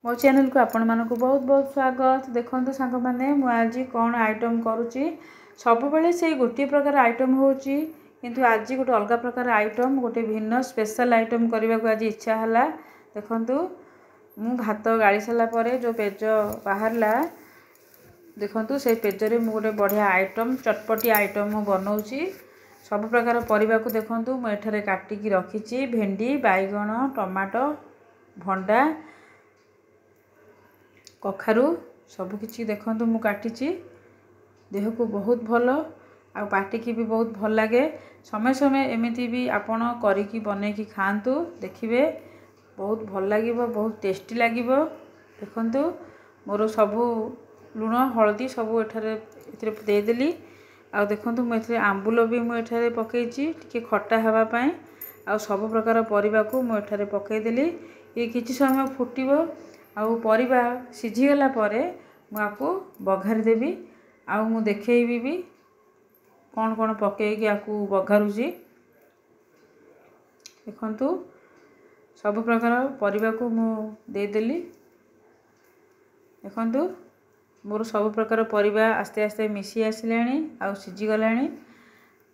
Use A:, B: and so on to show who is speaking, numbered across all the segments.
A: मो चैनल को आपण मानक बहुत बहुत स्वागत। देखो सांग मैंने आज कौन आइटम करुच्ची सब बेले से गोटे प्रकार आइटम होची किंतु आज गोटे अलग प्रकार आइटम गोटे भिन्न स्पेशल आइटम करने को आज इच्छा है। देखु मु भात गाड़ी सारापर जो पेज बाहरला देखु से पेजरे मु गोटे बढ़िया आइटम चटपटी आइटम बनाऊँगी। सब प्रकार परिवा को देखु मुझे काटिकी रखी भेंडी बैगण टमाटो भंडा कखारू सबकि देखु मु काटी देह को बहुत भल आ पार्टी की भी बहुत भल लगे। समय समय एमती भी आपण करिकी बनैकी खातु देखिए बहुत भल लगे बहुत टेस्टी लगे। देखु मोर सबू लुण हलदी सबू एठारे देदेली आ देखु मुझे आंबुल भी मुझे पकईची टी खट्टा हाँवाई आ सब प्रकार परिवा को मुझे पकईदेली। ये किसी समय फुटब आउ परिवा सिझीगला मुझे बघारी देवी आउ मु देखी भी कौन कौन पकईकी आपको बघारुची। देखु सब प्रकार परिवा को मु देदेली। देखु मोर सब प्रकार परिवा आस्ते आस्ते मिसी आसिले आउ सिझीगला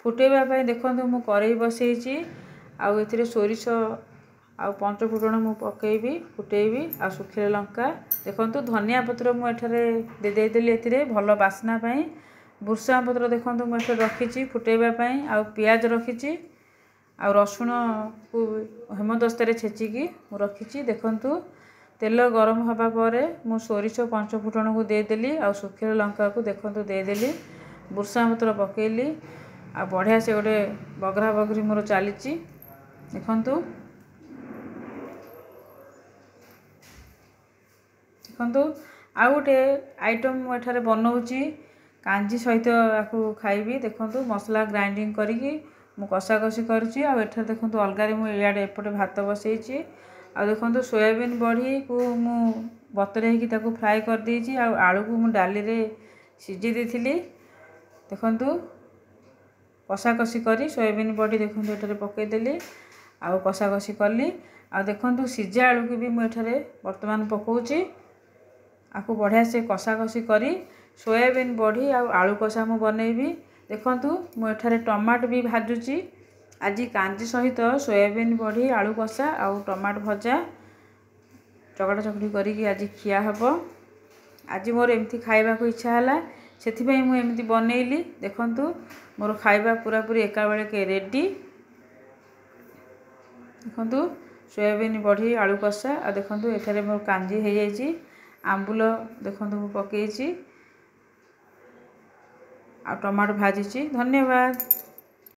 A: फुटेबाई। देखु मु कड़ई बसई आउ ए सोरिष आउ पंच फुटण मु पकईबी फुटेबी आ सुखिला लंका देखु धनिया पत्र मुझे देदेली ए भल बास्ना पाई। भुर्सा पत्र देखु मुझे रखी फुटेबाई आउ पियाज रखी आ रसुण को हेमदस्तार छेचिकी मु रखी। देखु तेल गरम हवा पर मु सोरिष पंच फुटण को देदेली आ सुखिला लंका को देखु देदेली भुर्सा पत्र पकईली आ बढ़िया से गोटे बगरा बगरी मोर चली। देखु देखु आउ गोटे आइटम मुझे बनाऊँगी कांजी सहित आपको खाइबी। देखु मसला ग्राइंडिंग करी मु कषा कषी करुँची आ देखु अलगारे मुझे एपटे भात बसई आ देखु सोयाबीन बड़ी को मु बतरे फ्राए कर देइछि आ आलू को मु डाली रे सिझी देथिली। देखु कषा कषी करी सोयाबीन बड़ी देखु एठारे पकईदेली आ कषा कषी कली आ देखु सिझा आलू को भी मुझे वर्तमान पकाउछि आपको बढ़िया से कषा कषी करी सोयाबीन बड़ी आ आलू कषा मु बनैबी। देखु मुझे टमाट भी भाजुची आज कांजी सहित सोयाबीन बड़ी आलू कषा आउ टमाट भजा चकटा चकटी करी आज खिया हबो। आज मोर एमती खाइबा को इच्छा है से मुझे बनैली। देखु मोर खाइबा पूरा पूरी एका बेले के रेडी। देखु सोयाबीन बड़ी आलू कषा आ देखु एठारे मोर कांजी हो जाइए आंबुल देखु मु पकईची आ टमाटो भाजी। धन्यवाद।